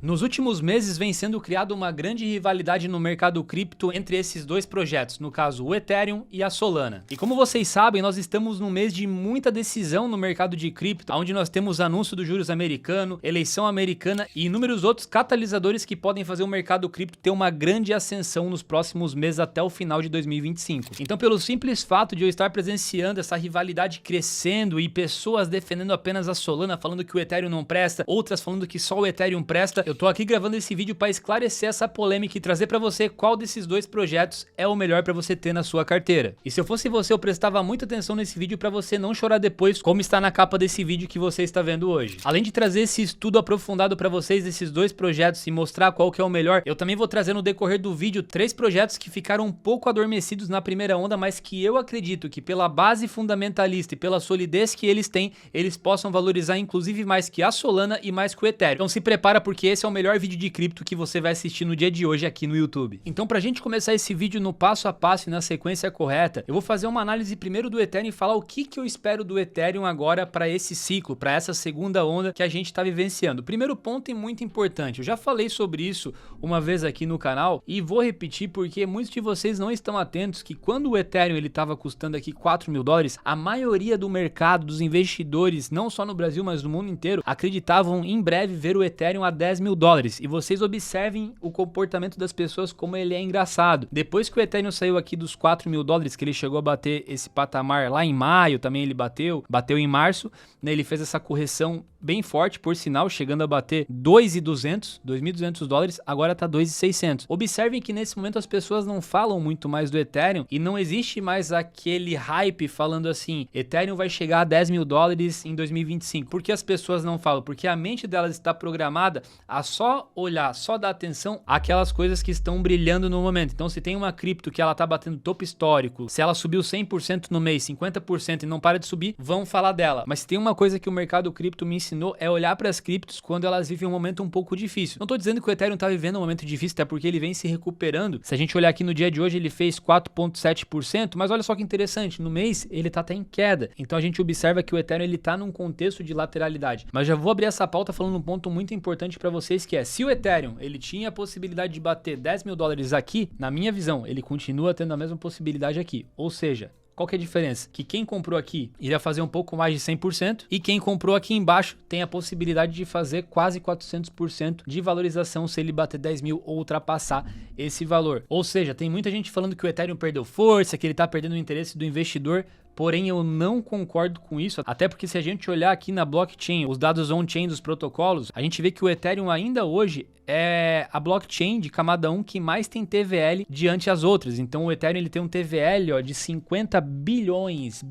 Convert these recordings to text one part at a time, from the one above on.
Nos últimos meses vem sendo criada uma grande rivalidade no mercado cripto entre esses dois projetos, no caso o Ethereum e a Solana. E como vocês sabem, nós estamos num mês de muita decisão no mercado de cripto, onde nós temos anúncio dos juros americano, eleição americana e inúmeros outros catalisadores que podem fazer o mercado cripto ter uma grande ascensão nos próximos meses até o final de 2025. Então, pelo simples fato de eu estar presenciando essa rivalidade crescendo e pessoas defendendo apenas a Solana, falando que o Ethereum não presta, outras falando que só o Ethereum presta, eu tô aqui gravando esse vídeo para esclarecer essa polêmica e trazer para você qual desses dois projetos é o melhor para você ter na sua carteira. E se eu fosse você, eu prestava muita atenção nesse vídeo para você não chorar depois, como está na capa desse vídeo que você está vendo hoje. Além de trazer esse estudo aprofundado para vocês desses dois projetos e mostrar qual que é o melhor, eu também vou trazer no decorrer do vídeo 3 projetos que ficaram um pouco adormecidos na primeira onda, mas que eu acredito que pela base fundamentalista e pela solidez que eles têm, eles possam valorizar inclusive mais que a Solana e mais que o Ethereum. Então se prepara, porque esse é o melhor vídeo de cripto que você vai assistir no dia de hoje aqui no YouTube. Então, pra gente começar esse vídeo no passo a passo e na sequência correta, eu vou fazer uma análise primeiro do Ethereum e falar o que eu espero do Ethereum agora para esse ciclo, para essa segunda onda que a gente está vivenciando. Primeiro ponto e muito importante, eu já falei sobre isso uma vez aqui no canal e vou repetir porque muitos de vocês não estão atentos que quando o Ethereum ele estava custando aqui $4.000, a maioria do mercado, dos investidores, não só no Brasil, mas no mundo inteiro, acreditavam em breve ver o Ethereum a $10.000. E vocês observem o comportamento das pessoas, como ele é engraçado. Depois que o Ethereum saiu aqui dos $4.000, que ele chegou a bater esse patamar lá em maio, também ele bateu em março, né, ele fez essa correção bem forte, por sinal, chegando a bater $2.200, agora tá $2.600. Observem que nesse momento as pessoas não falam muito mais do Ethereum e não existe mais aquele hype falando assim, Ethereum vai chegar a $10.000 em 2025. Por que as pessoas não falam? Porque a mente delas está programada a só olhar, só dar atenção àquelas coisas que estão brilhando no momento. Então, se tem uma cripto que ela tá batendo topo histórico, se ela subiu 100% no mês, 50% e não para de subir, vão falar dela. Mas se tem uma coisa que o mercado cripto me ensinou é olhar para as criptos quando elas vivem um momento um pouco difícil. Não tô dizendo que o Ethereum tá vivendo um momento difícil, até porque ele vem se recuperando. Se a gente olhar aqui no dia de hoje, ele fez 4,7%, mas olha só que interessante, no mês ele tá até em queda. Então a gente observa que o Ethereum ele tá num contexto de lateralidade. Mas já vou abrir essa pauta falando um ponto muito importante para vocês, que é, se o Ethereum ele tinha a possibilidade de bater $10.000 aqui, na minha visão, ele continua tendo a mesma possibilidade aqui. Ou seja, qual que é a diferença? Que quem comprou aqui iria fazer um pouco mais de 100% e quem comprou aqui embaixo tem a possibilidade de fazer quase 400% de valorização se ele bater 10 mil ou ultrapassar esse valor. Ou seja, tem muita gente falando que o Ethereum perdeu força, que ele está perdendo o interesse do investidor. Porém, eu não concordo com isso, até porque se a gente olhar aqui na blockchain, os dados on-chain dos protocolos, a gente vê que o Ethereum ainda hoje é a blockchain de camada 1 que mais tem TVL diante as outras. Então o Ethereum ele tem um TVL de 50 bilhões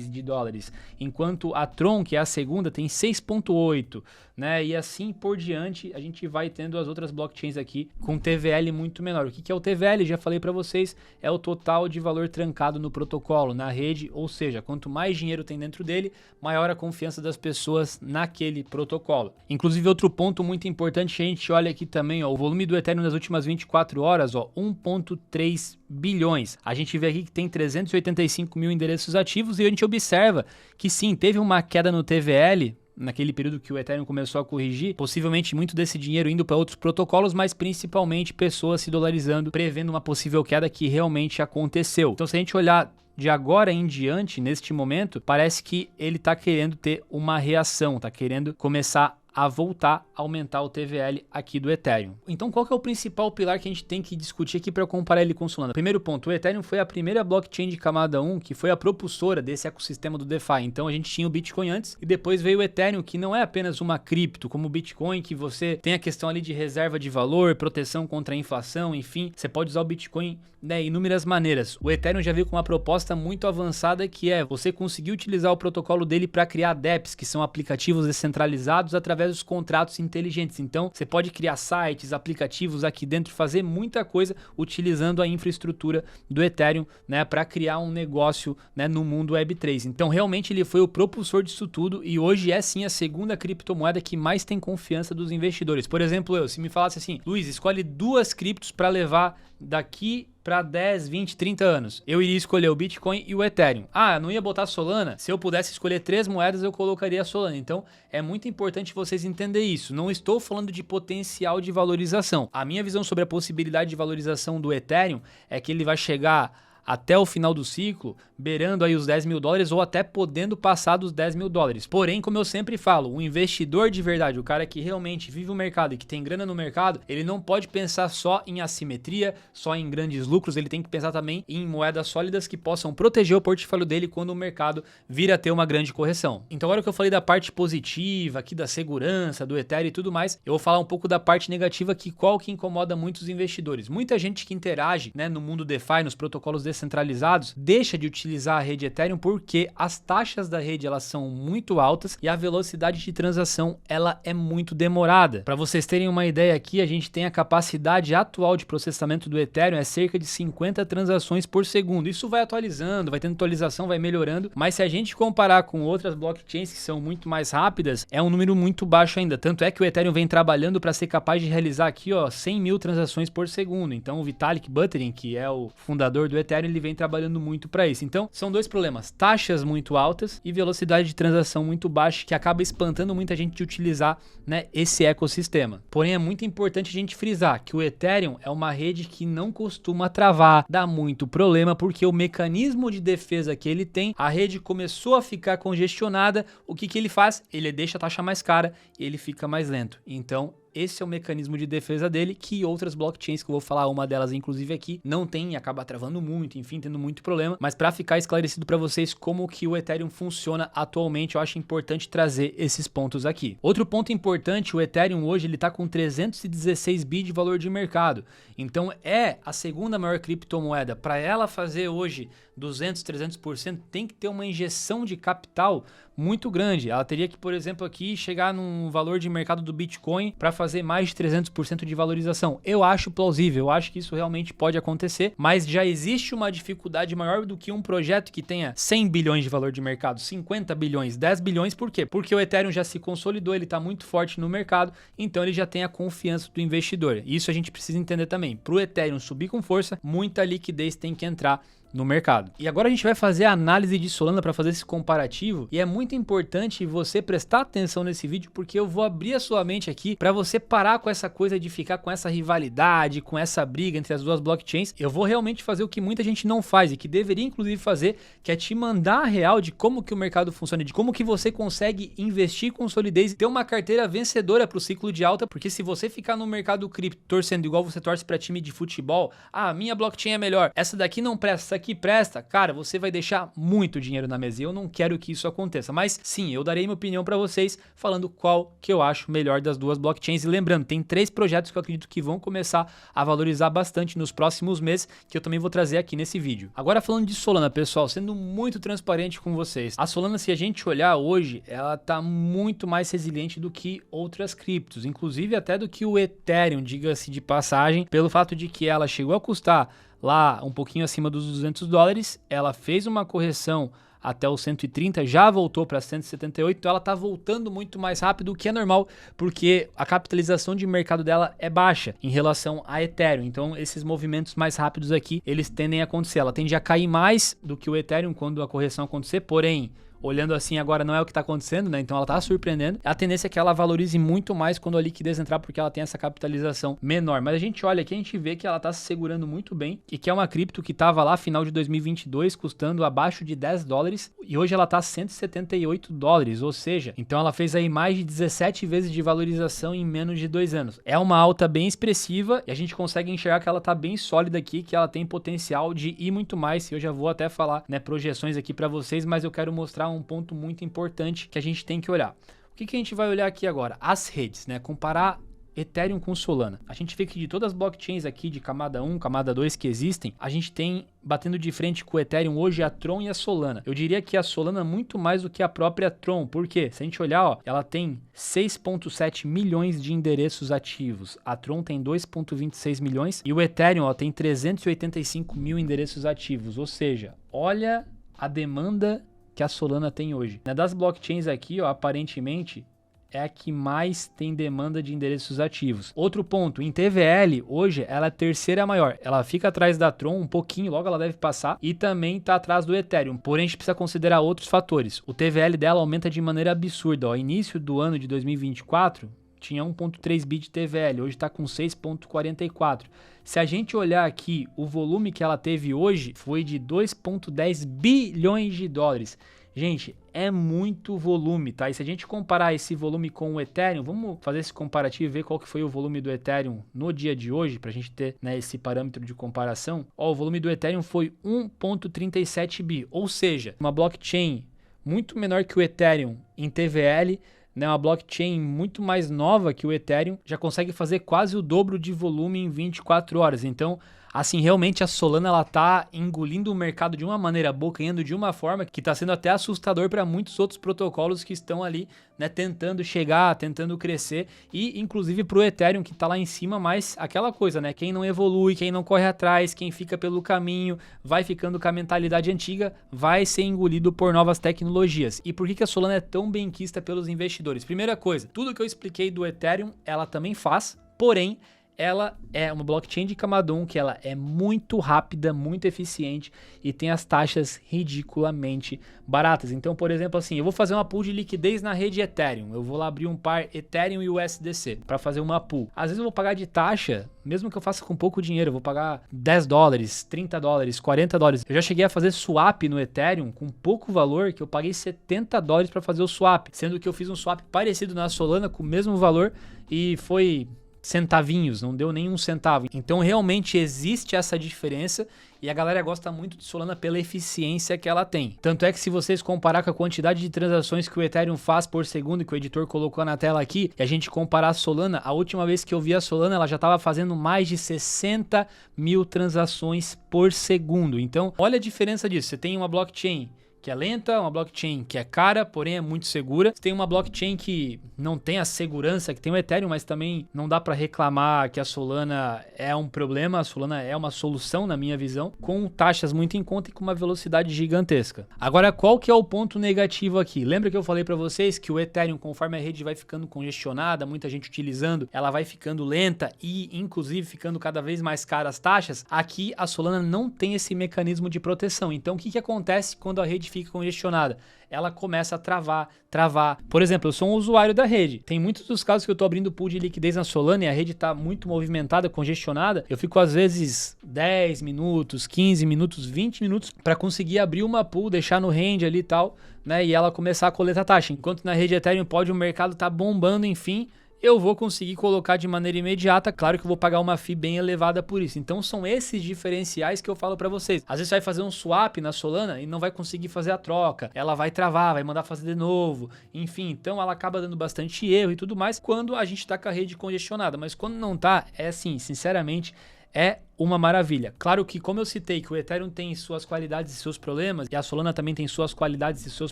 de dólares, enquanto a Tron, que é a segunda, tem 6,8, né? E assim por diante, a gente vai tendo as outras blockchains aqui com TVL muito menor. O que é o TVL? Já falei para vocês, é o total de valor trancado no protocolo, na rede, ou seja, quanto mais dinheiro tem dentro dele, maior a confiança das pessoas naquele protocolo. Inclusive, outro ponto muito importante, a gente olha aqui também, ó, o volume do Ethereum nas últimas 24 horas, ó, 1,3 bilhões. A gente vê aqui que tem 385 mil endereços ativos e a gente observa que sim, teve uma queda no TVL, naquele período que o Ethereum começou a corrigir, possivelmente muito desse dinheiro indo para outros protocolos, mas principalmente pessoas se dolarizando, prevendo uma possível queda que realmente aconteceu. Então, se a gente olhar de agora em diante, neste momento, parece que ele está querendo ter uma reação, está querendo começar a voltar a aumentar o TVL aqui do Ethereum. Então, qual que é o principal pilar que a gente tem que discutir aqui para comparar ele com o Solana? Primeiro ponto, o Ethereum foi a primeira blockchain de camada 1 que foi a propulsora desse ecossistema do DeFi. Então, a gente tinha o Bitcoin antes e depois veio o Ethereum, que não é apenas uma cripto, como o Bitcoin, que você tem a questão ali de reserva de valor, proteção contra a inflação, enfim, você pode usar o Bitcoin de inúmeras maneiras. O Ethereum já veio com uma proposta muito avançada, que é você conseguir utilizar o protocolo dele para criar dApps, que são aplicativos descentralizados através dos contratos inteligentes. Então, você pode criar sites, aplicativos aqui dentro, fazer muita coisa utilizando a infraestrutura do Ethereum, né, para criar um negócio, né, no mundo Web3. Então, realmente ele foi o propulsor disso tudo e hoje é sim a segunda criptomoeda que mais tem confiança dos investidores. Por exemplo, se me falasse assim, Luiz, escolhe 2 criptos para levar daqui para 10, 20, 30 anos, eu iria escolher o Bitcoin e o Ethereum. Ah, não ia botar Solana? Se eu pudesse escolher 3 moedas, eu colocaria a Solana. Então, é muito importante vocês entenderem isso. Não estou falando de potencial de valorização. A minha visão sobre a possibilidade de valorização do Ethereum é que ele vai chegar até o final do ciclo, beirando aí os 10 mil dólares ou até podendo passar dos 10 mil dólares. Porém, como eu sempre falo, o investidor de verdade, o cara que realmente vive o mercado e que tem grana no mercado, ele não pode pensar só em assimetria, só em grandes lucros, ele tem que pensar também em moedas sólidas que possam proteger o portfólio dele quando o mercado vir a ter uma grande correção. Então agora que eu falei da parte positiva, aqui da segurança, do Ethereum e tudo mais, eu vou falar um pouco da parte negativa, que qual que incomoda muitos investidores. Muita gente que interage, né, no mundo DeFi, nos protocolos descentralizados, deixa de utilizar a rede Ethereum porque as taxas da rede elas são muito altas e a velocidade de transação ela é muito demorada. Para vocês terem uma ideia aqui, a gente tem a capacidade atual de processamento do Ethereum é cerca de 50 transações por segundo. Isso vai atualizando, vai tendo atualização, vai melhorando, mas se a gente comparar com outras blockchains que são muito mais rápidas, é um número muito baixo ainda. Tanto é que o Ethereum vem trabalhando para ser capaz de realizar aqui, ó, 100 mil transações por segundo. Então o Vitalik Buterin, que é o fundador do Ethereum, ele vem trabalhando muito para isso. Então, são dois problemas: taxas muito altas e velocidade de transação muito baixa, que acaba espantando muita gente de utilizar, né, esse ecossistema. Porém, é muito importante a gente frisar que o Ethereum é uma rede que não costuma travar, dá muito problema, porque o mecanismo de defesa que ele tem, a rede começou a ficar congestionada, o que ele faz? Ele deixa a taxa mais cara e ele fica mais lento. Então, esse é o mecanismo de defesa dele, que outras blockchains, que eu vou falar uma delas inclusive aqui, não tem e acaba travando muito, enfim, tendo muito problema. Mas para ficar esclarecido para vocês como que o Ethereum funciona atualmente, eu acho importante trazer esses pontos aqui. Outro ponto importante, o Ethereum hoje ele tá com 316 bi de valor de mercado. Então é a segunda maior criptomoeda. Para ela fazer hoje 200, 300%, tem que ter uma injeção de capital muito grande. Ela teria que, por exemplo, aqui chegar num valor de mercado do Bitcoin para fazer mais de 300% de valorização. Eu acho plausível, eu acho que isso realmente pode acontecer, mas já existe uma dificuldade maior do que um projeto que tenha 100 bilhões de valor de mercado, 50 bilhões, 10 bilhões, por quê? Porque o Ethereum já se consolidou, ele está muito forte no mercado, então ele já tem a confiança do investidor. Isso a gente precisa entender também. Para o Ethereum subir com força, muita liquidez tem que entrar no mercado. E agora a gente vai fazer a análise de Solana para fazer esse comparativo, e é muito importante você prestar atenção nesse vídeo, porque eu vou abrir a sua mente aqui para você parar com essa coisa de ficar com essa rivalidade, com essa briga entre as duas blockchains. Eu vou realmente fazer o que muita gente não faz e que deveria inclusive fazer, que é te mandar a real de como que o mercado funciona, de como que você consegue investir com solidez e ter uma carteira vencedora para o ciclo de alta, porque se você ficar no mercado cripto torcendo igual você torce para time de futebol, ah, minha blockchain é melhor, essa daqui não presta, essa aqui presta, cara, você vai deixar muito dinheiro na mesa e eu não quero que isso aconteça. Mas sim, eu darei minha opinião para vocês falando qual que eu acho melhor das duas blockchains. E lembrando, tem 3 projetos que eu acredito que vão começar a valorizar bastante nos próximos meses, que eu também vou trazer aqui nesse vídeo. Agora falando de Solana, pessoal, sendo muito transparente com vocês, a Solana, se a gente olhar hoje, ela tá muito mais resiliente do que outras criptos, inclusive até do que o Ethereum, diga-se de passagem, pelo fato de que ela chegou a custar lá um pouquinho acima dos 200 dólares, ela fez uma correção até os 130, já voltou para 178, então ela está voltando muito mais rápido, o que é normal, porque a capitalização de mercado dela é baixa em relação a Ethereum, então esses movimentos mais rápidos aqui, eles tendem a acontecer, ela tende a cair mais do que o Ethereum quando a correção acontecer, porém, olhando assim agora não é o que está acontecendo, né? Então ela está surpreendendo. A tendência é que ela valorize muito mais quando a liquidez entrar, porque ela tem essa capitalização menor. Mas a gente olha aqui, a gente vê que ela está se segurando muito bem e que é uma cripto que estava lá final de 2022 custando abaixo de 10 dólares e hoje ela está 178 dólares, ou seja, então ela fez aí mais de 17 vezes de valorização em menos de 2 anos. É uma alta bem expressiva e a gente consegue enxergar que ela está bem sólida aqui, que ela tem potencial de ir muito mais. Eu já vou até falar, né, projeções aqui para vocês, mas eu quero mostrar um ponto muito importante que a gente tem que olhar. O que a gente vai olhar aqui agora? As redes, né? Comparar Ethereum com Solana. A gente vê que de todas as blockchains aqui de camada 1, camada 2 que existem, a gente tem batendo de frente com o Ethereum hoje a Tron e a Solana. Eu diria que a Solana muito mais do que a própria Tron, porque se a gente olhar, ó, ela tem 6.7 milhões de endereços ativos, a Tron tem 2.26 milhões e o Ethereum, ó, tem 385 mil endereços ativos, ou seja, olha a demanda que a Solana tem hoje. Das blockchains aqui, ó, aparentemente, é a que mais tem demanda de endereços ativos. Outro ponto, em TVL, hoje ela é a terceira maior. Ela fica atrás da Tron um pouquinho, logo ela deve passar, e também está atrás do Ethereum. Porém, a gente precisa considerar outros fatores. O TVL dela aumenta de maneira absurda. Ó, início do ano de 2024, tinha 1.3 bi de TVL, hoje está com 6.44. Se a gente olhar aqui, o volume que ela teve hoje foi de 2.10 bilhões de dólares. Gente, é muito volume, tá? E se a gente comparar esse volume com o Ethereum, vamos fazer esse comparativo e ver qual que foi o volume do Ethereum no dia de hoje, para a gente ter, né, esse parâmetro de comparação. Ó, o volume do Ethereum foi 1.37 bi, ou seja, uma blockchain muito menor que o Ethereum em TVL, né, uma blockchain muito mais nova que o Ethereum, já consegue fazer quase o dobro de volume em 24 horas. Então, assim, realmente a Solana ela tá engolindo o mercado de uma maneira, abocanhando de uma forma que está sendo até assustador para muitos outros protocolos que estão ali, né, tentando chegar, tentando crescer, e inclusive para o Ethereum que está lá em cima, mas aquela coisa, né, quem não evolui, quem não corre atrás, quem fica pelo caminho, vai ficando com a mentalidade antiga, vai ser engolido por novas tecnologias. E por que a Solana é tão bem quista pelos investidores? Primeira coisa, tudo que eu expliquei do Ethereum, ela também faz, porém, ela é uma blockchain de camada 1 que ela é muito rápida, muito eficiente e tem as taxas ridiculamente baratas. Então, por exemplo, assim, eu vou fazer uma pool de liquidez na rede Ethereum. Eu vou lá abrir um par Ethereum e USDC para fazer uma pool. Às vezes eu vou pagar de taxa, mesmo que eu faça com pouco dinheiro, eu vou pagar 10 dólares, 30 dólares, 40 dólares. Eu já cheguei a fazer swap no Ethereum com pouco valor, que eu paguei 70 dólares para fazer o swap, sendo que eu fiz um swap parecido na Solana com o mesmo valor e foi centavinhos, não deu nenhum centavo. Então realmente existe essa diferença e a galera gosta muito de Solana pela eficiência que ela tem. Tanto é que se vocês comparar com a quantidade de transações que o Ethereum faz por segundo, que o editor colocou na tela aqui, e a gente comparar a Solana, a última vez que eu vi a Solana, ela já estava fazendo mais de 60 mil transações por segundo. Então olha a diferença disso. Você tem uma blockchain que é lenta, uma blockchain que é cara, porém é muito segura. Você tem uma blockchain que não tem a segurança que tem o Ethereum, mas também não dá para reclamar que a Solana é um problema. A Solana é uma solução, na minha visão, com taxas muito em conta e com uma velocidade gigantesca. Agora, qual que é o ponto negativo aqui? Lembra que eu falei para vocês que o Ethereum, conforme a rede vai ficando congestionada, muita gente utilizando, ela vai ficando lenta e, inclusive, ficando cada vez mais caras as taxas? Aqui, a Solana não tem esse mecanismo de proteção. Então, o que acontece quando a rede fica congestionada? Ela começa a travar. Por exemplo, eu sou um usuário da rede. Tem muitos dos casos que eu estou abrindo pool de liquidez na Solana e a rede está muito movimentada, congestionada. Eu fico às vezes 10 minutos, 15 minutos, 20 minutos para conseguir abrir uma pool, deixar no range ali e tal, né? E ela começar a coletar taxa. Enquanto na rede Ethereum pode o mercado tá bombando, enfim, eu vou conseguir colocar de maneira imediata. Claro que eu vou pagar uma fee bem elevada por isso. Então são esses diferenciais que eu falo para vocês. Às vezes você vai fazer um swap na Solana e não vai conseguir fazer a troca. Ela vai travar, vai mandar fazer de novo. Enfim, então ela acaba dando bastante erro e tudo mais quando a gente tá com a rede congestionada. Mas quando não tá, é assim, sinceramente, é uma maravilha. Claro que, como eu citei, que o Ethereum tem suas qualidades e seus problemas, e a Solana também tem suas qualidades e seus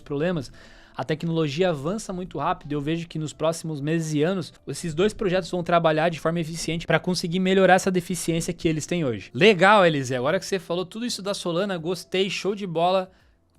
problemas, a tecnologia avança muito rápido. Eu vejo que nos próximos meses e anos, esses dois projetos vão trabalhar de forma eficiente para conseguir melhorar essa deficiência que eles têm hoje. Legal, Eliseu. Agora que você falou tudo isso da Solana, gostei, show de bola.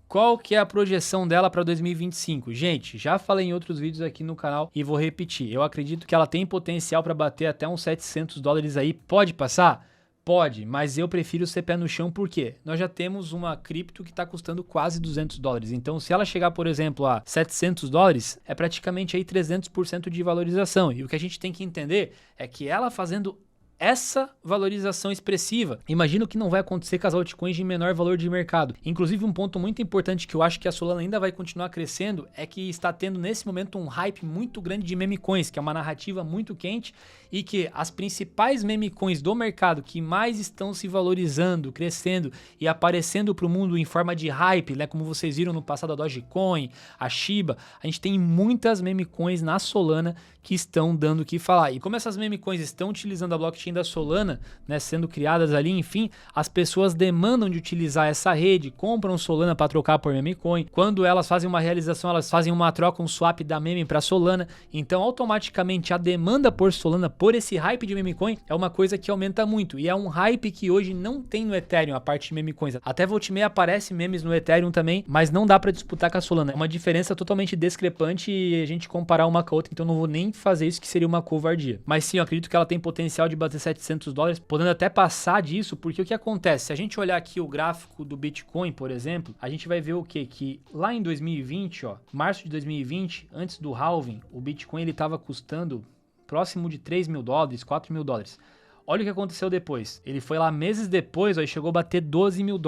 Qual que é a projeção dela para 2025? Gente, já falei em outros vídeos aqui no canal e vou repetir. Eu acredito que ela tem potencial para bater até uns 700 dólares aí. Pode passar? Pode, mas eu prefiro ser pé no chão porque nós já temos uma cripto que está custando quase 200 dólares. Então, se ela chegar, por exemplo, a 700 dólares, é praticamente aí 300% de valorização. E o que a gente tem que entender é que ela fazendo essa valorização expressiva, imagino que não vai acontecer com as altcoins de menor valor de mercado. Inclusive, um ponto muito importante que eu acho que a Solana ainda vai continuar crescendo é que está tendo nesse momento um hype muito grande de meme coins, que é uma narrativa muito quente e que as principais meme coins do mercado que mais estão se valorizando, crescendo e aparecendo para o mundo em forma de hype, né, como vocês viram no passado a Dogecoin, a Shiba, a gente tem muitas meme coins na Solana que estão dando o que falar. E como essas meme coins estão utilizando a blockchain blockchain da Solana, né, sendo criadas ali, enfim, as pessoas demandam de utilizar essa rede, compram Solana para trocar por memecoin. Quando elas fazem uma realização, elas fazem uma troca, um swap da meme para Solana. Então, automaticamente, a demanda por Solana, por esse hype de memecoin, é uma coisa que aumenta muito. E é um hype que hoje não tem no Ethereum, a parte de memecoins. Até volta e meia aparece memes no Ethereum também, mas não dá para disputar com a Solana. É uma diferença totalmente discrepante e a gente comparar uma com a outra, então não vou nem fazer isso, que seria uma covardia. Mas sim, eu acredito que ela tem potencial de bater $700, podendo até passar disso, porque o que acontece? Se a gente olhar aqui o gráfico do Bitcoin, por exemplo, a gente vai ver o quê? Que lá em 2020, ó, março de 2020, antes do halving, o Bitcoin ele estava custando próximo de $3 mil, $4 mil. Olha o que aconteceu depois. Ele foi lá meses depois, ó, e chegou a bater $12 mil.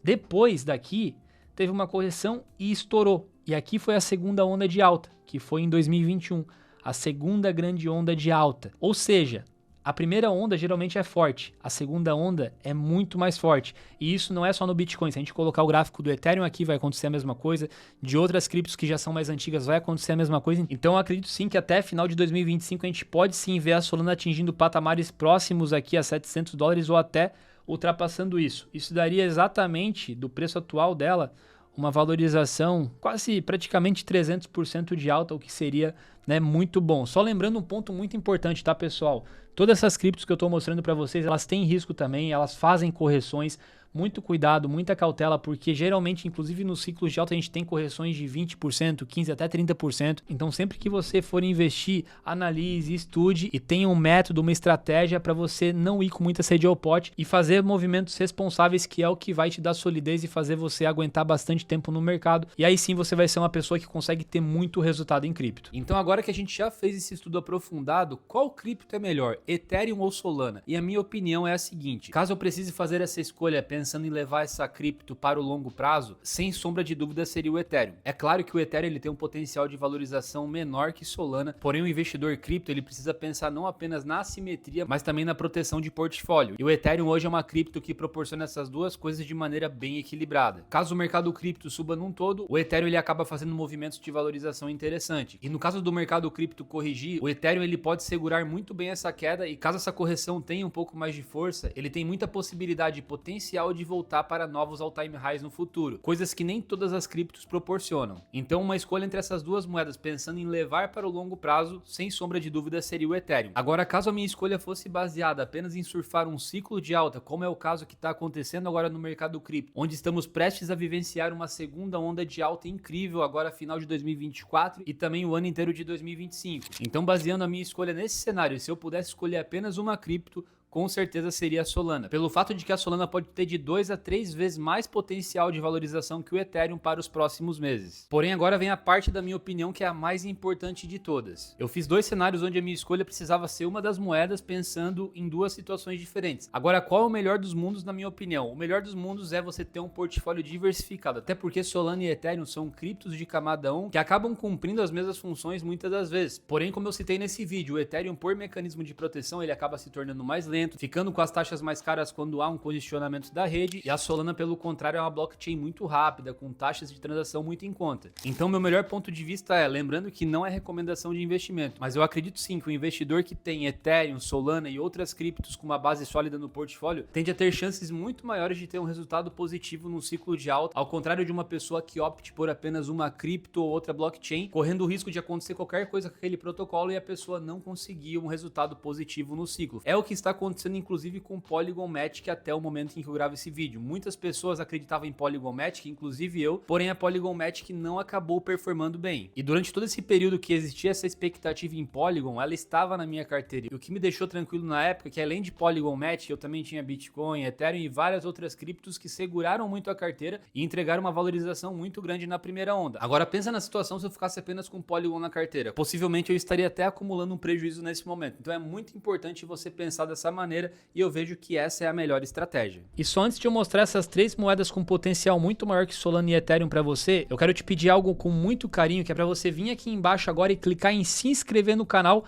Depois daqui, teve uma correção e estourou. E aqui foi a segunda onda de alta, que foi em 2021. A segunda grande onda de alta. Ou seja, a primeira onda geralmente é forte, a segunda onda é muito mais forte. E isso não é só no Bitcoin. Se a gente colocar o gráfico do Ethereum aqui, vai acontecer a mesma coisa. De outras criptos que já são mais antigas, vai acontecer a mesma coisa. Então eu acredito sim que até final de 2025 a gente pode sim ver a Solana atingindo patamares próximos aqui a $700 ou até ultrapassando isso. Isso daria exatamente, do preço atual dela, uma valorização quase praticamente 300% de alta, o que seria, né, muito bom. Só lembrando um ponto muito importante, tá, pessoal? Todas essas criptos que eu estou mostrando para vocês, elas têm risco também, elas fazem correções. Muito cuidado, muita cautela, porque geralmente, inclusive nos ciclos de alta, a gente tem correções de 20%, 15% até 30%. Então, sempre que você for investir, analise, estude e tenha um método, uma estratégia para você não ir com muita sede ao pote e fazer movimentos responsáveis, que é o que vai te dar solidez e fazer você aguentar bastante tempo no mercado. E aí sim você vai ser uma pessoa que consegue ter muito resultado em cripto. Então, agora que a gente já fez esse estudo aprofundado, qual cripto é melhor, Ethereum ou Solana? E a minha opinião é a seguinte: caso eu precise fazer essa escolha pensando em levar essa cripto para o longo prazo, sem sombra de dúvida seria o Ethereum. É claro que o Ethereum ele tem um potencial de valorização menor que Solana, porém o investidor cripto ele precisa pensar não apenas na assimetria, mas também na proteção de portfólio. E o Ethereum hoje é uma cripto que proporciona essas duas coisas de maneira bem equilibrada. Caso o mercado cripto suba num todo, o Ethereum ele acaba fazendo movimentos de valorização interessante. E no caso do mercado cripto corrigir, o Ethereum ele pode segurar muito bem essa queda, e caso essa correção tenha um pouco mais de força, ele tem muita possibilidade e potencial de voltar para novos all-time highs no futuro, coisas que nem todas as criptos proporcionam. Então uma escolha entre essas duas moedas pensando em levar para o longo prazo, sem sombra de dúvida seria o Ethereum. Agora, caso a minha escolha fosse baseada apenas em surfar um ciclo de alta, como é o caso que está acontecendo agora no mercado cripto, onde estamos prestes a vivenciar uma segunda onda de alta incrível agora final de 2024 e também o ano inteiro de 2025. Então, baseando a minha escolha nesse cenário, se eu pudesse escolher apenas uma cripto, com certeza seria a Solana, pelo fato de que a Solana pode ter de 2 a 3 vezes mais potencial de valorização que o Ethereum para os próximos meses. Porém, agora vem a parte da minha opinião que é a mais importante de todas. Eu fiz dois cenários onde a minha escolha precisava ser uma das moedas pensando em duas situações diferentes. Agora, qual é o melhor dos mundos na minha opinião? O melhor dos mundos é você ter um portfólio diversificado, até porque Solana e Ethereum são criptos de camada 1 que acabam cumprindo as mesmas funções muitas das vezes. Porém, como eu citei nesse vídeo, o Ethereum por mecanismo de proteção ele acaba se tornando mais lento, ficando com as taxas mais caras quando há um congestionamento da rede, e a Solana, pelo contrário, é uma blockchain muito rápida, com taxas de transação muito em conta. Então, meu melhor ponto de vista é, lembrando que não é recomendação de investimento, mas eu acredito sim que o investidor que tem Ethereum, Solana e outras criptos com uma base sólida no portfólio tende a ter chances muito maiores de ter um resultado positivo num ciclo de alta, ao contrário de uma pessoa que opte por apenas uma cripto ou outra blockchain, correndo o risco de acontecer qualquer coisa com aquele protocolo e a pessoa não conseguir um resultado positivo no ciclo. É o que está acontecendo inclusive com Polygon Matic até o momento em que eu gravo esse vídeo. Muitas pessoas acreditavam em Polygon Matic, inclusive eu, porém a Polygon Matic não acabou performando bem. E durante todo esse período que existia essa expectativa em Polygon, ela estava na minha carteira. E o que me deixou tranquilo na época é que além de Polygon Matic, eu também tinha Bitcoin, Ethereum e várias outras criptos que seguraram muito a carteira e entregaram uma valorização muito grande na primeira onda. Agora pensa na situação se eu ficasse apenas com Polygon na carteira. Possivelmente eu estaria até acumulando um prejuízo nesse momento. Então é muito importante você pensar dessa maneira, e eu vejo que essa é a melhor estratégia. E só antes de eu mostrar essas três moedas com potencial muito maior que Solana e Ethereum para você, eu quero te pedir algo com muito carinho, que é para você vir aqui embaixo agora e clicar em se inscrever no canal,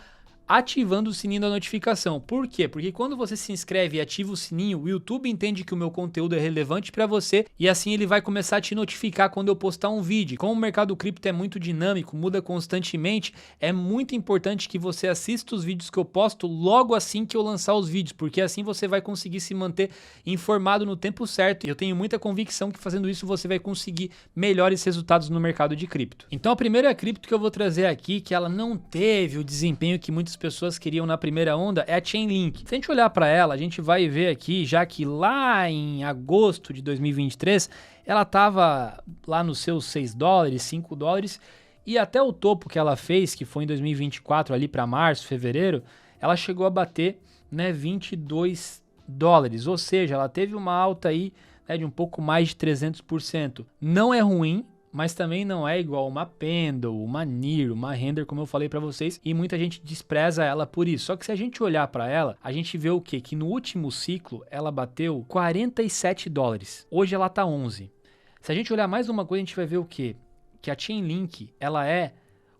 ativando o sininho da notificação. Por quê? Porque quando você se inscreve e ativa o sininho, o YouTube entende que o meu conteúdo é relevante para você e assim ele vai começar a te notificar quando eu postar um vídeo. Como o mercado cripto é muito dinâmico, muda constantemente, é muito importante que você assista os vídeos que eu posto logo assim que eu lançar os vídeos, porque assim você vai conseguir se manter informado no tempo certo. E eu tenho muita convicção que fazendo isso você vai conseguir melhores resultados no mercado de cripto. Então a primeira cripto que eu vou trazer aqui, que ela não teve o desempenho que muitas pessoas queriam na primeira onda, é a Chainlink. Se a gente olhar para ela, a gente vai ver aqui, já que lá em agosto de 2023, ela estava lá nos seus 6 dólares, 5 dólares, e até o topo que ela fez, que foi em 2024, ali para março, fevereiro, ela chegou a bater, né, 22 dólares, ou seja, ela teve uma alta aí, né, de um pouco mais de 300%. Não é ruim, mas também não é igual uma Pendle, uma NIR, uma Render, como eu falei para vocês, e muita gente despreza ela por isso. Só que se a gente olhar para ela, a gente vê o quê? Que no último ciclo ela bateu 47 dólares. Hoje ela tá 11. Se a gente olhar mais uma coisa, a gente vai ver o quê? Que a Chainlink, ela é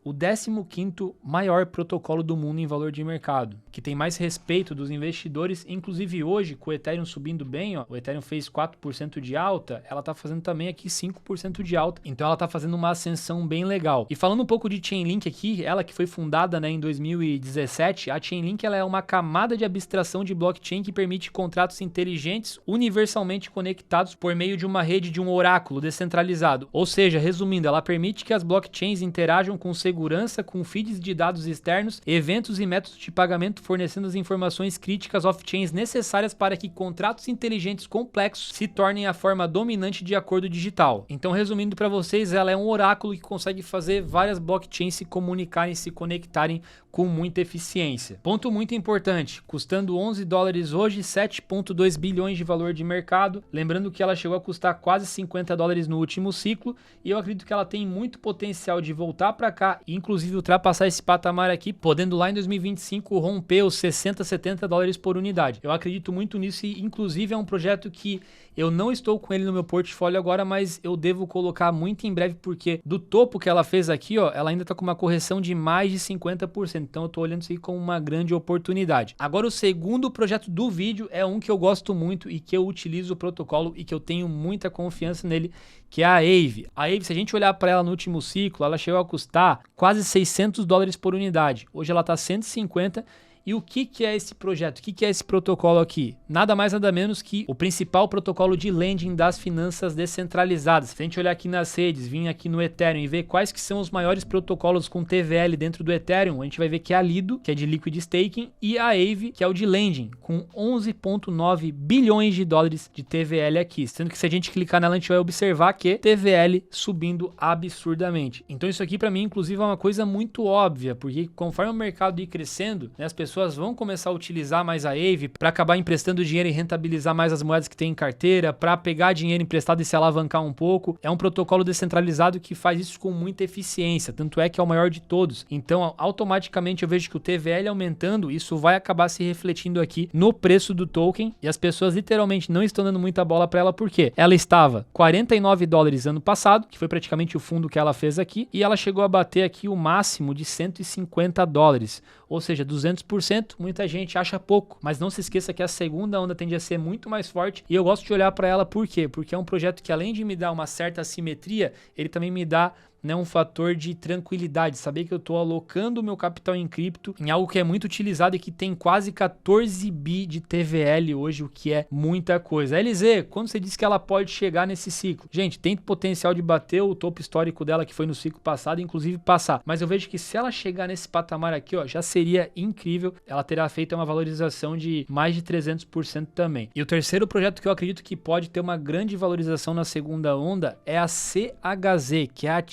o 15º maior protocolo do mundo em valor de mercado, que tem mais respeito dos investidores, inclusive hoje, com o Ethereum subindo bem, ó, o Ethereum fez 4% de alta, ela tá fazendo também aqui 5% de alta, então ela tá fazendo uma ascensão bem legal. E falando um pouco de Chainlink aqui, ela que foi fundada, né, em 2017, a Chainlink ela é uma camada de abstração de blockchain que permite contratos inteligentes universalmente conectados por meio de uma rede de um oráculo descentralizado. Ou seja, resumindo, ela permite que as blockchains interajam com segurança com feeds de dados externos, eventos e métodos de pagamento, fornecendo as informações críticas off-chains necessárias para que contratos inteligentes complexos se tornem a forma dominante de acordo digital. Então, resumindo para vocês, ela é um oráculo que consegue fazer várias blockchains se comunicarem, se conectarem com muita eficiência. Ponto muito importante, custando 11 dólares hoje, 7,2 bilhões de valor de mercado. Lembrando que ela chegou a custar quase 50 dólares no último ciclo e eu acredito que ela tem muito potencial de voltar para cá e inclusive ultrapassar esse patamar aqui, podendo lá em 2025 romper os 60, 70 dólares por unidade. Eu acredito muito nisso e inclusive é um projeto que eu não estou com ele no meu portfólio agora, mas eu devo colocar muito em breve porque do topo que ela fez aqui, ó, ela ainda está com uma correção de mais de 50%. Então eu tô olhando isso aí como uma grande oportunidade. Agora o segundo projeto do vídeo é um que eu gosto muito e que eu utilizo o protocolo e que eu tenho muita confiança nele, que é a Aave. A Aave, se a gente olhar para ela no último ciclo, ela chegou a custar quase 600 dólares por unidade. Hoje ela tá 150. E o que é esse projeto? O que é esse protocolo aqui? Nada mais nada menos que o principal protocolo de lending das finanças descentralizadas. Se a gente olhar aqui nas redes, vir aqui no Ethereum e ver quais que são os maiores protocolos com TVL dentro do Ethereum, a gente vai ver que é a Lido, que é de Liquid Staking, e a Aave, que é o de lending, com 11,9 bilhões de dólares de TVL aqui. Sendo que se a gente clicar nela, a gente vai observar que TVL subindo absurdamente. Então isso aqui para mim, inclusive, é uma coisa muito óbvia, porque conforme o mercado ir crescendo, né, as pessoas vão começar a utilizar mais a Aave para acabar emprestando dinheiro e rentabilizar mais as moedas que tem em carteira, para pegar dinheiro emprestado e se alavancar um pouco. É um protocolo descentralizado que faz isso com muita eficiência, tanto é que é o maior de todos. Então, automaticamente eu vejo que o TVL aumentando, isso vai acabar se refletindo aqui no preço do token e as pessoas literalmente não estão dando muita bola para ela, porque ela estava 49 dólares ano passado, que foi praticamente o fundo que ela fez aqui, e ela chegou a bater aqui o máximo de 150 dólares, ou seja, 200%. Muita gente acha pouco, mas não se esqueça que a segunda onda tende a ser muito mais forte e eu gosto de olhar para ela por quê? Porque é um projeto que além de me dar uma certa assimetria, ele também me dá, né, um fator de tranquilidade, saber que eu estou alocando o meu capital em cripto em algo que é muito utilizado e que tem quase 14 bi de TVL hoje, o que é muita coisa. LZ, quando você disse que ela pode chegar nesse ciclo? Gente, tem potencial de bater o topo histórico dela que foi no ciclo passado, inclusive passar, mas eu vejo que se ela chegar nesse patamar aqui, ó, já seria incrível, ela terá feito uma valorização de mais de 300% também. E o terceiro projeto que eu acredito que pode ter uma grande valorização na segunda onda é a CHZ, que é a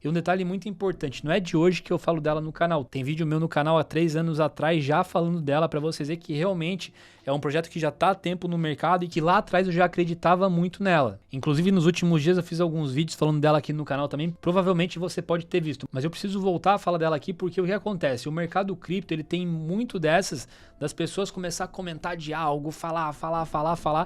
E um detalhe muito importante, não é de hoje que eu falo dela no canal, tem vídeo meu no canal há 3 anos atrás já falando dela para vocês verem que realmente é um projeto que já está há tempo no mercado e que lá atrás eu já acreditava muito nela. Inclusive nos últimos dias eu fiz alguns vídeos falando dela aqui no canal também, provavelmente você pode ter visto, mas eu preciso voltar a falar dela aqui porque o que acontece? O mercado cripto ele tem muito dessas, das pessoas começar a comentar de algo, falar,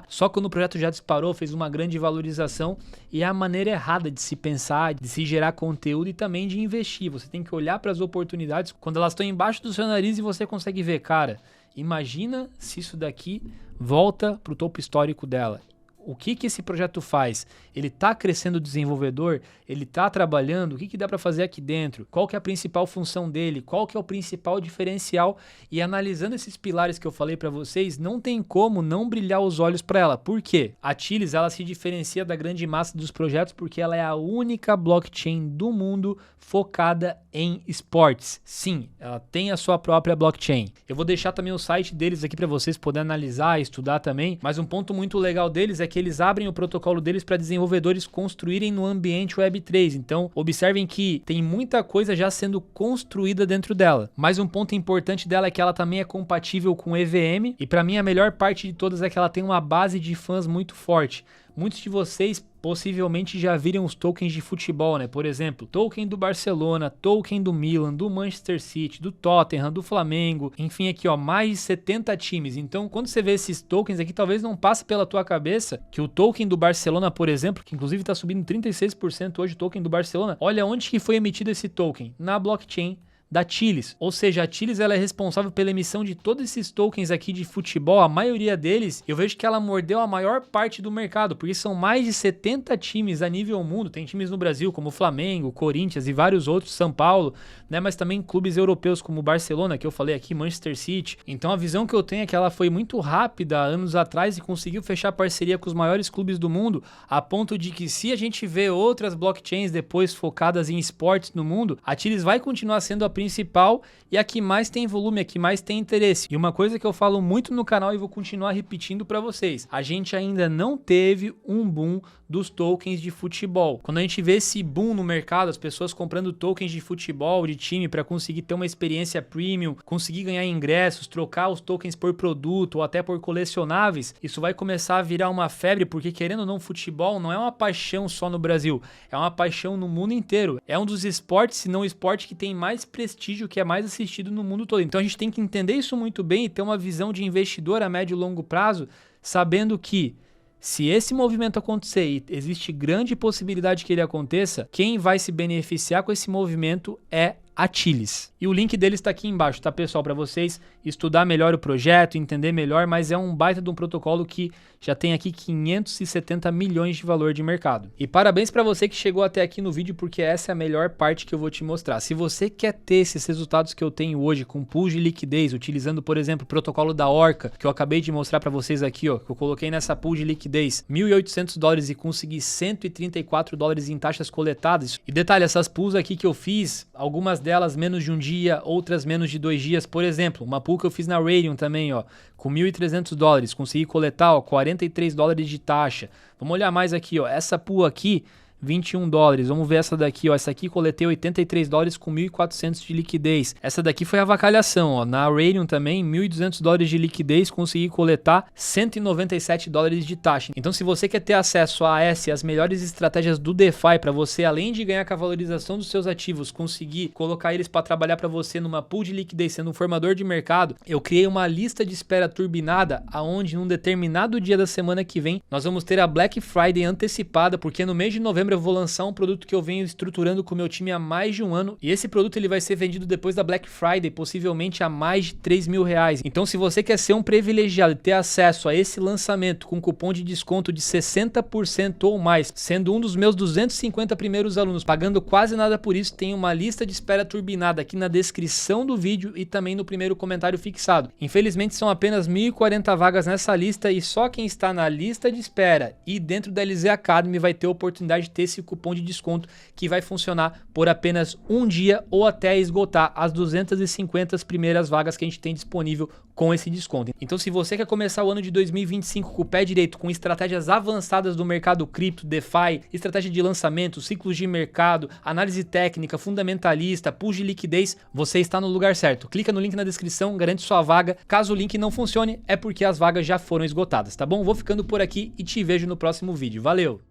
só quando o projeto já disparou, fez uma grande valorização e é a maneira errada de se pensar, de se gerar conteúdo e também de investir. Você tem que olhar para as oportunidades quando elas estão embaixo do seu nariz e você consegue ver, cara, imagina se isso daqui volta para o topo histórico dela. O que esse projeto faz? Ele está crescendo o desenvolvedor? Ele está trabalhando? O que dá para fazer aqui dentro? Qual que é a principal função dele? Qual que é o principal diferencial? E analisando esses pilares que eu falei para vocês, não tem como não brilhar os olhos para ela. Por quê? A Chilis, ela se diferencia da grande massa dos projetos porque ela é a única blockchain do mundo focada em esportes. Sim, ela tem a sua própria blockchain. Eu vou deixar também o site deles aqui para vocês poderem analisar, estudar também, mas um ponto muito legal deles é que eles abrem o protocolo deles para desenvolvedores construírem no ambiente Web3. Então, observem que tem muita coisa já sendo construída dentro dela. Mas um ponto importante dela é que ela também é compatível com EVM e para mim a melhor parte de todas é que ela tem uma base de fãs muito forte. Muitos de vocês possivelmente já viram os tokens de futebol, né? Por exemplo, token do Barcelona, token do Milan, do Manchester City, do Tottenham, do Flamengo, enfim, aqui ó, mais de 70 times. Então, quando você vê esses tokens aqui, talvez não passe pela tua cabeça que o token do Barcelona, por exemplo, que inclusive está subindo 36% hoje o token do Barcelona, olha onde que foi emitido esse token, na blockchain da Chilis. Ou seja, a Chilis ela é responsável pela emissão de todos esses tokens aqui de futebol, a maioria deles, eu vejo que ela mordeu a maior parte do mercado, porque são mais de 70 times a nível mundo, tem times no Brasil como Flamengo, Corinthians e vários outros, São Paulo, né, mas também clubes europeus como Barcelona, que eu falei aqui, Manchester City. Então a visão que eu tenho é que ela foi muito rápida anos atrás e conseguiu fechar parceria com os maiores clubes do mundo, a ponto de que se a gente vê outras blockchains depois focadas em esportes no mundo, a Chilis vai continuar sendo a principal e a que mais tem volume, a que mais tem interesse. E uma coisa que eu falo muito no canal e vou continuar repetindo para vocês, a gente ainda não teve um boom dos tokens de futebol. Quando a gente vê esse boom no mercado, as pessoas comprando tokens de futebol, de time, para conseguir ter uma experiência premium, conseguir ganhar ingressos, trocar os tokens por produto ou até por colecionáveis, isso vai começar a virar uma febre, porque querendo ou não, futebol não é uma paixão só no Brasil, é uma paixão no mundo inteiro. É um dos esportes, se não o esporte que tem mais prestígio, que é mais assistido no mundo todo. Então a gente tem que entender isso muito bem e ter uma visão de investidor a médio e longo prazo, sabendo que se esse movimento acontecer e existe grande possibilidade que ele aconteça, quem vai se beneficiar com esse movimento é a Chilis. E o link deles está aqui embaixo, tá, pessoal? Para vocês estudar melhor o projeto, entender melhor, mas é um baita de um protocolo que já tem aqui 570 milhões de valor de mercado. E parabéns para você que chegou até aqui no vídeo, porque essa é a melhor parte que eu vou te mostrar. Se você quer ter esses resultados que eu tenho hoje com pools de liquidez, utilizando, por exemplo, o protocolo da Orca, que eu acabei de mostrar para vocês aqui, ó, que eu coloquei nessa pool de liquidez, $1.800 e consegui $134 em taxas coletadas. E detalhe, essas pools aqui que eu fiz, algumas delas menos de um dia, outras menos de 2 dias. Por exemplo, uma pool que eu fiz na Raydium também, ó, com $1.300, consegui coletar, ó, $43 de taxa. Vamos olhar mais aqui, ó, essa pool aqui, $21. Vamos ver essa daqui, ó. Essa aqui coletei $83 com 1.400 de liquidez. Essa daqui foi a avacalhação, ó. Na Raydium também, $1.200 de liquidez, consegui coletar $197 de taxa. Então, se você quer ter acesso a as melhores estratégias do DeFi para você, além de ganhar com a valorização dos seus ativos, conseguir colocar eles para trabalhar para você numa pool de liquidez, sendo um formador de mercado, eu criei uma lista de espera turbinada, aonde num determinado dia da semana que vem, nós vamos ter a Black Friday antecipada, porque no mês de novembro eu vou lançar um produto que eu venho estruturando com o meu time há mais de um ano, e esse produto ele vai ser vendido depois da Black Friday, possivelmente a mais de R$3.000. Então, se você quer ser um privilegiado e ter acesso a esse lançamento com cupom de desconto de 60% ou mais, sendo um dos meus 250 primeiros alunos, pagando quase nada por isso, tem uma lista de espera turbinada aqui na descrição do vídeo e também no primeiro comentário fixado. Infelizmente, são apenas 1.040 vagas nessa lista e só quem está na lista de espera e dentro da LZ Academy vai ter a oportunidade de ter esse cupom de desconto que vai funcionar por apenas um dia ou até esgotar as 250 primeiras vagas que a gente tem disponível com esse desconto. Então, se você quer começar o ano de 2025 com o pé direito, com estratégias avançadas do mercado cripto, DeFi, estratégia de lançamento, ciclos de mercado, análise técnica, fundamentalista, pool de liquidez, você está no lugar certo. Clica no link na descrição, garante sua vaga. Caso o link não funcione, é porque as vagas já foram esgotadas, tá bom? Vou ficando por aqui e te vejo no próximo vídeo. Valeu!